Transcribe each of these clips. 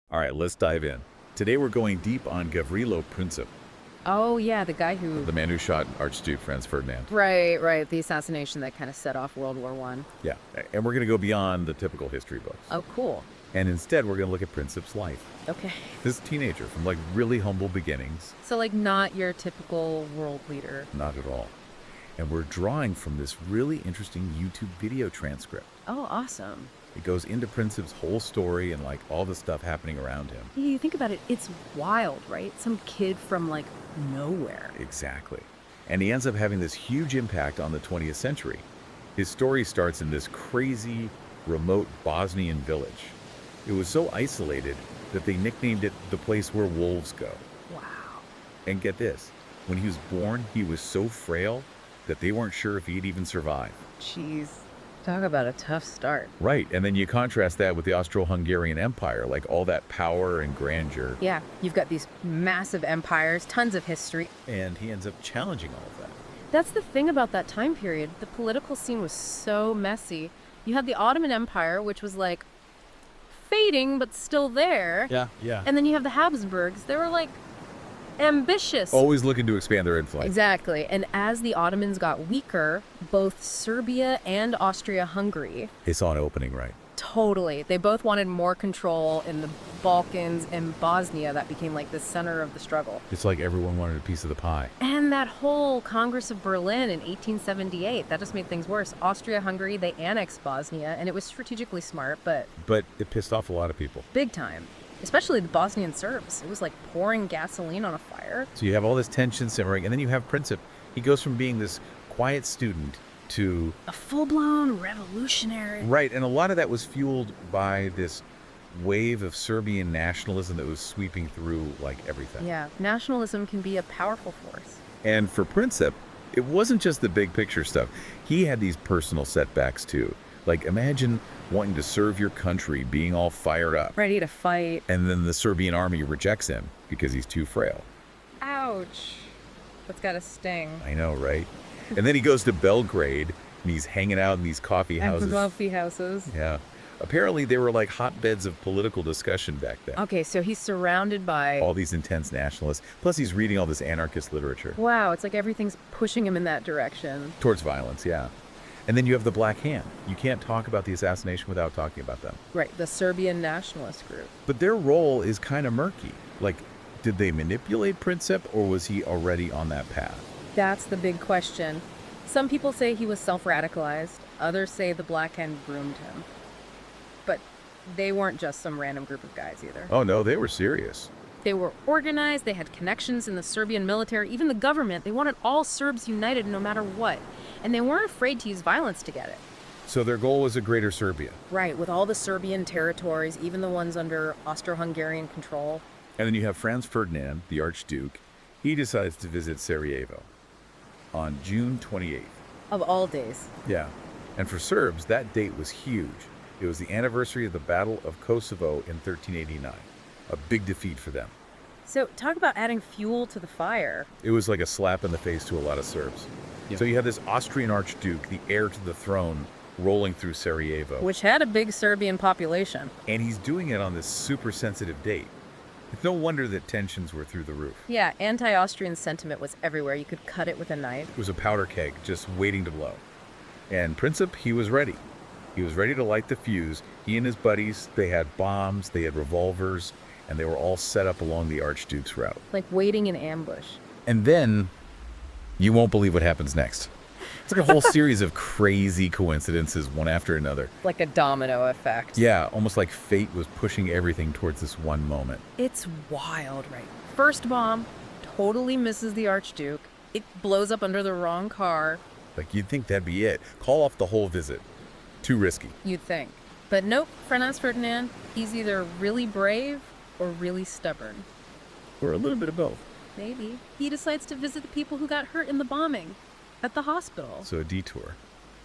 All right, let's dive in. Today we're going deep on Gavrilo Princip, Oh, yeah, the guy who. the man who shot Archduke Franz Ferdinand. Right, right. The assassination that kind of set off World War One. Yeah, and we're going to go beyond the typical history books. Oh, cool. And instead, we're going to look at Princip's life. Okay. This teenager from like really humble beginnings, So, like, not your typical world leader. not at all. And we're drawing from this really interesting YouTube video transcript. Oh, awesome. It goes into Princip's whole story and like all the stuff happening around him. Yeah, you think about it, it's wild, right? Some kid from, like, nowhere. Exactly. And he ends up having this huge impact on the 20th century. His story starts in this crazy, remote Bosnian village. It was so isolated that they nicknamed it the place where wolves go. Wow. And get this, when he was born, he was so frail that they weren't sure if he'd even survive. Jeez. Talk about a tough start. Right, and then you contrast that with the Austro-Hungarian Empire, like all that power and grandeur, Yeah, you've got these massive empires, tons of history. and he ends up challenging all of that. That's the thing about that time period. The political scene was so messy. You had the Ottoman Empire, which was like fading but still there. Yeah. And then you have the Habsburgs. They were like ambitious. Always looking to expand their influence. Exactly. And as the Ottomans got weaker, both Serbia and Austria-Hungary, They saw an opening, right? totally, they both wanted more control in the Balkans and Bosnia. That became like the center of the struggle. It's like everyone wanted a piece of the pie. And that whole Congress of Berlin in 1878, that just made things worse. Austria-Hungary, they annexed Bosnia, and it was strategically smart, but But it pissed off a lot of people. big time. Especially the Bosnian Serbs. It was like pouring gasoline on a fire. So you have all this tension simmering, and then you have Princip. He goes from being this quiet student to... A full-blown revolutionary. Right, and a lot of that was fueled by this wave of Serbian nationalism that was sweeping through, like, everything. Yeah, nationalism can be a powerful force. And for Princip, it wasn't just the big picture stuff. He had these personal setbacks, too. Like, imagine wanting to serve your country, being all fired up, Ready to fight. and then the Serbian army rejects him because he's too frail. Ouch. That's gotta sting. I know, right? And then he goes to Belgrade, and he's hanging out in these coffee houses. Coffee houses. Yeah. Apparently, they were like hotbeds of political discussion back then. Okay, so he's surrounded by... All these intense nationalists. Plus, he's reading all this anarchist literature. Wow, it's like everything's pushing him in that direction. Towards violence, yeah. And then you have the Black Hand. You can't talk about the assassination without talking about them. Right, the Serbian nationalist group. But their role is kind of murky. Like, did they manipulate Princip, or was he already on that path? That's the big question. Some people say he was self-radicalized. Others say the Black Hand groomed him. But they weren't just some random group of guys either. Oh, no, they were serious. They were organized, they had connections in the Serbian military, even the government. They wanted all Serbs united no matter what. And they weren't afraid to use violence to get it. So their goal was a greater Serbia. Right, with all the Serbian territories, even the ones under Austro-Hungarian control. And then you have Franz Ferdinand, the Archduke. He decides to visit Sarajevo on June 28th. Of all days. Yeah. And for Serbs, that date was huge. It was the anniversary of the Battle of Kosovo in 1389. A big defeat for them. So talk about adding fuel to the fire. It was like a slap in the face to a lot of Serbs. So you have this Austrian Archduke, the heir to the throne, rolling through Sarajevo. Which had a big Serbian population. And he's doing it on this super sensitive date. It's no wonder that tensions were through the roof. Yeah, anti-Austrian sentiment was everywhere. You could cut it with a knife. It was a powder keg just waiting to blow. And Princip, he was ready. He was ready to light the fuse. He and his buddies, they had bombs, they had revolvers, and they were all set up along the Archduke's route. Like waiting in ambush. And then, you won't believe what happens next. It's like a whole series of crazy coincidences, one after another. Like a domino effect. Yeah, almost like fate was pushing everything towards this one moment. It's wild, right? First bomb totally misses the Archduke. It blows up under the wrong car. Like, you'd think that'd be it. Call off the whole visit. Too risky. You'd think. But nope, Franz Ferdinand, he's either really brave or really stubborn. Or a little bit of both. Maybe. He decides to visit the people who got hurt in the bombing at the hospital. So a detour,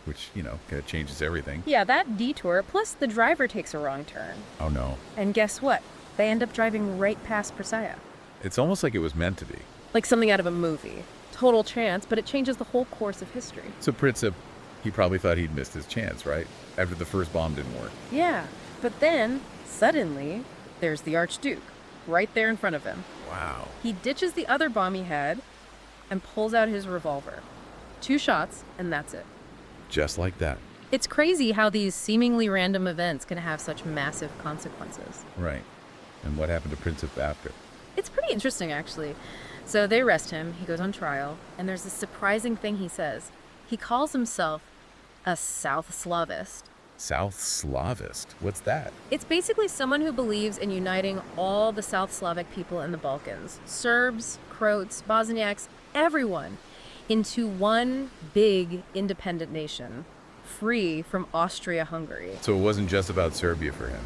which, you know, kind of changes everything. Yeah, that detour, plus the driver takes a wrong turn. Oh, no. And guess what? They end up driving right past Persaya. It's almost like it was meant to be. Like something out of a movie. Total chance, but it changes the whole course of history. So Princip, he probably thought he'd missed his chance, right? After the first bomb didn't work. Yeah, but then, suddenly, there's the Archduke, right there in front of him. Wow. He ditches the other bomb he had and pulls out his revolver. 2 shots, and that's it. Just like that. It's crazy how these seemingly random events can have such massive consequences. Right. And what happened to Princip after? It's pretty interesting, actually. So they arrest him, he goes on trial, and there's this surprising thing he says. He calls himself a South Slavist. South Slavist? What's that? It's basically someone who believes in uniting all the South Slavic people in the Balkans. Serbs, Croats, Bosniaks, everyone, into one big independent nation, free from Austria-Hungary. So it wasn't just about Serbia for him.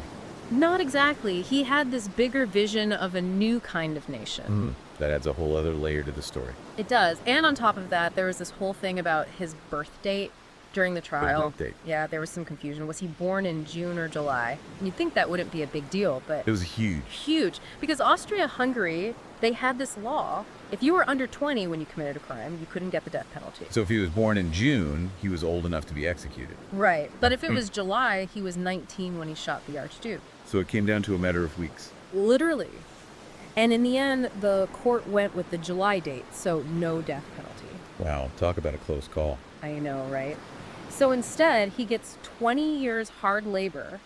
Not exactly. He had this bigger vision of a new kind of nation. That adds a whole other layer to the story. It does. And on top of that, there was this whole thing about his birth date during the trial. Birth date. Yeah, there was some confusion. Was he born in June or July? You'd think that wouldn't be a big deal, but It was huge. huge. Because Austria-Hungary, they had this law. If you were under 20 when you committed a crime, you couldn't get the death penalty. So if he was born in June, he was old enough to be executed. Right. But if it was July, he was 19 when he shot the Archduke. So it came down to a matter of weeks. Literally. And in the end, the court went with the July date, so no death penalty. Wow, talk about a close call. I know, right? So instead, he gets 20 years hard labor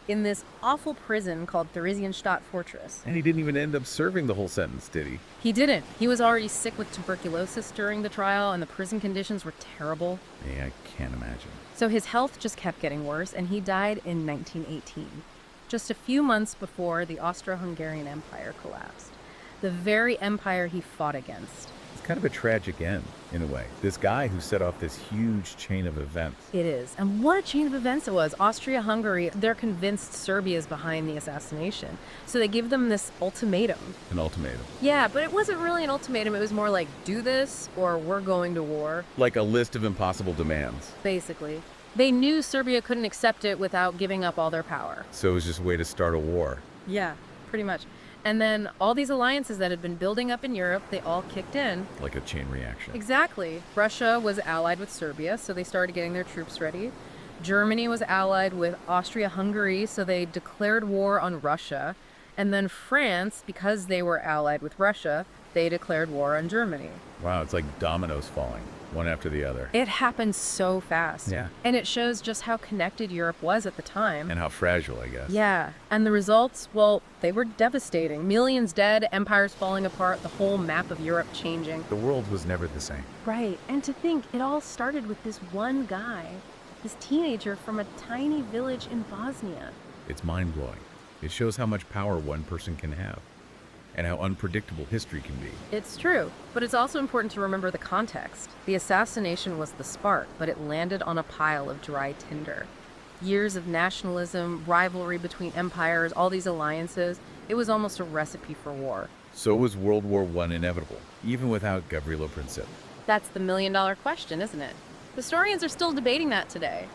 in this awful prison called Theresienstadt Fortress. And he didn't even end up serving the whole sentence, did he? He didn't. He was already sick with tuberculosis during the trial, and the prison conditions were terrible. Yeah, I can't imagine. So his health just kept getting worse, and he died in 1918, just a few months before the Austro-Hungarian Empire collapsed, the very empire he fought against. It's kind of a tragic end, in a way. This guy who set off this huge chain of events. It is. And what a chain of events it was. Austria-Hungary, they're convinced Serbia's behind the assassination. So they give them this ultimatum. An ultimatum. Yeah, but it wasn't really an ultimatum. It was more like, do this or we're going to war. Like a list of impossible demands. Basically. They knew Serbia couldn't accept it without giving up all their power. So it was just a way to start a war. Yeah, pretty much. And then all these alliances that had been building up in Europe, they all kicked in. Like a chain reaction. Exactly. Russia was allied with Serbia, so they started getting their troops ready. Germany was allied with Austria-Hungary, so they declared war on Russia. And then France, because they were allied with Russia, they declared war on Germany. Wow, it's like dominoes falling, one after the other. It happened so fast. Yeah. And it shows just how connected Europe was at the time. And how fragile, I guess. Yeah. And the results, well, they were devastating. Millions dead, empires falling apart, the whole map of Europe changing. The world was never the same. Right. And to think it all started with this one guy, this teenager from a tiny village in Bosnia. It's mind-blowing. It shows how much power one person can have. And how unpredictable history can be. It's true, but it's also important to remember the context. The assassination was the spark, but it landed on a pile of dry tinder. Years of nationalism, rivalry between empires, all these alliances, it was almost a recipe for war. So was World War I inevitable, even without Gavrilo Princip? That's the million-dollar question, isn't it? Historians are still debating that today.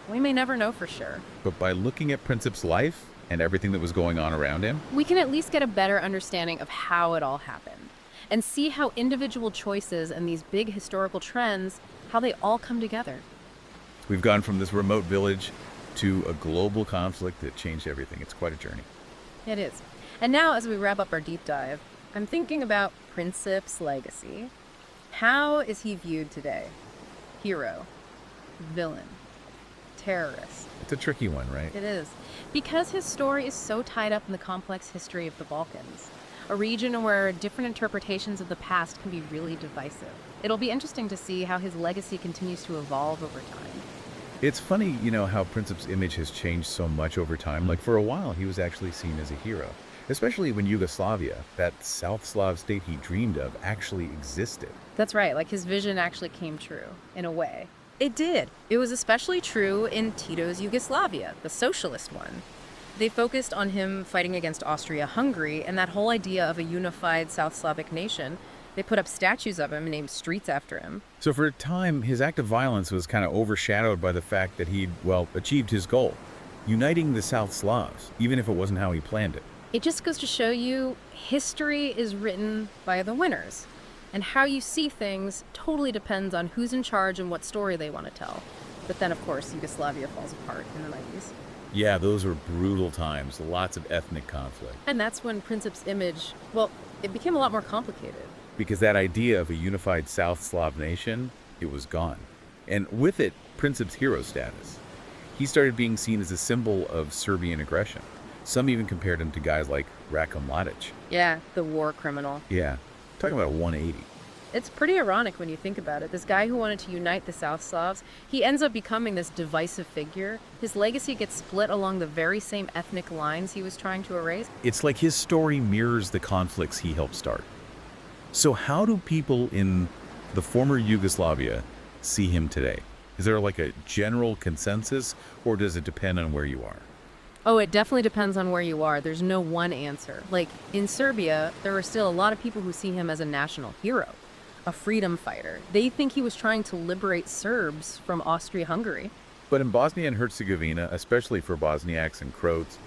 We may never know for sure. But by looking at Princip's life and everything that was going on around him, We can at least get a better understanding of how it all happened and see how individual choices and these big historical trends, how they all come together. we've gone from this remote village to a global conflict that changed everything. It's quite a journey. It is. And now, as we wrap up our deep dive, I'm thinking about Princip's legacy. How is he viewed today? Hero, villain, terrorist. It's a tricky one, right? It is. Because his story is so tied up in the complex history of the Balkans, a region where different interpretations of the past can be really divisive. It'll be interesting to see how his legacy continues to evolve over time. It's funny, how Princip's image has changed so much over time. Like, for a while, he was actually seen as a hero. Especially when Yugoslavia, that South Slav state he dreamed of, actually existed. That's right, like his vision actually came true, in a way. It did. It was especially true in Tito's Yugoslavia, the socialist one. They focused on him fighting against Austria-Hungary and that whole idea of a unified South Slavic nation. They put up statues of him and named streets after him. So for a time, his act of violence was kind of overshadowed by the fact that he'd, achieved his goal. Uniting the South Slavs, even if it wasn't how he planned it. It just goes to show you, history is written by the winners. And how you see things totally depends on who's in charge and what story they want to tell. But then, of course, Yugoslavia falls apart in the 90s. Yeah, those were brutal times, lots of ethnic conflict. And that's when Princip's image, well, it became a lot more complicated. Because that idea of a unified South Slav nation, it was gone. And with it, Princip's hero status. He started being seen as a symbol of Serbian aggression. Some even compared him to guys like Ratko Mladic. Yeah, the war criminal. Yeah, talking about a 180. It's pretty ironic when you think about it. This guy who wanted to unite the South Slavs, he ends up becoming this divisive figure. His legacy gets split along the very same ethnic lines he was trying to erase. It's like his story mirrors the conflicts he helped start. So how do people in the former Yugoslavia see him today? Is there like a general consensus, or does it depend on where you are? Oh, it definitely depends on where you are. There's no one answer. Like, in Serbia, there are still a lot of people who see him as a national hero, a freedom fighter. They think he was trying to liberate Serbs from Austria-Hungary. But in Bosnia and Herzegovina, especially for Bosniaks and Croats,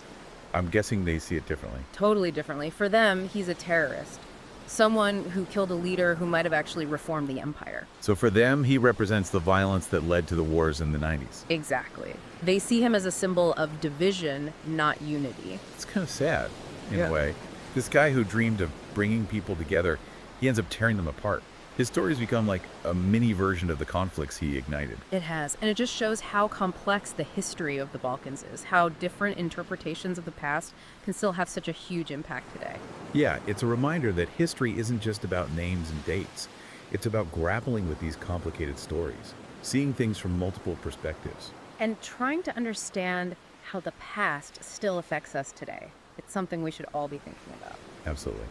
I'm guessing they see it differently. Totally differently. For them, he's a terrorist. Someone who killed a leader who might have actually reformed the empire. So for them, he represents the violence that led to the wars in the 90s. Exactly. They see him as a symbol of division, not unity. It's kind of sad, in a way. This guy who dreamed of bringing people together, he ends up tearing them apart. His story's become like a mini version of the conflicts he ignited. It has, and it just shows how complex the history of the Balkans is, how different interpretations of the past can still have such a huge impact today. Yeah, it's a reminder that history isn't just about names and dates. It's about grappling with these complicated stories, seeing things from multiple perspectives. And trying to understand how the past still affects us today. It's something we should all be thinking about. Absolutely.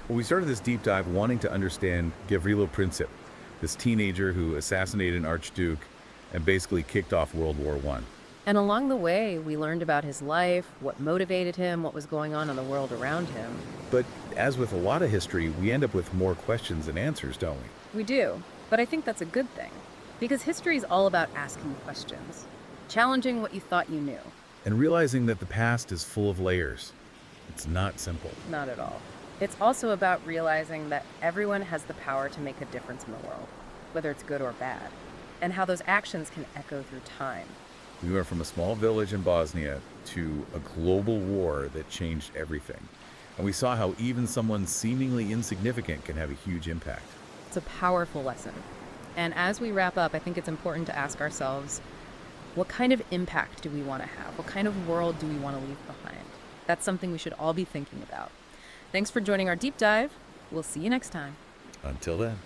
Well, we started this deep dive wanting to understand Gavrilo Princip, this teenager who assassinated an Archduke and basically kicked off World War I. And along the way, we learned about his life, what motivated him, what was going on in the world around him. But as with a lot of history, we end up with more questions than answers, don't we? We do, but I think that's a good thing. Because history is all about asking questions, challenging what you thought you knew. And realizing that the past is full of layers. It's not simple. Not at all. It's also about realizing that everyone has the power to make a difference in the world, whether it's good or bad, and how those actions can echo through time. We went from a small village in Bosnia to a global war that changed everything. And we saw how even someone seemingly insignificant can have a huge impact. It's a powerful lesson. And as we wrap up, I think it's important to ask ourselves, what kind of impact do we want to have? What kind of world do we want to leave behind? That's something we should all be thinking about. Thanks for joining our deep dive. We'll see you next time. Until then.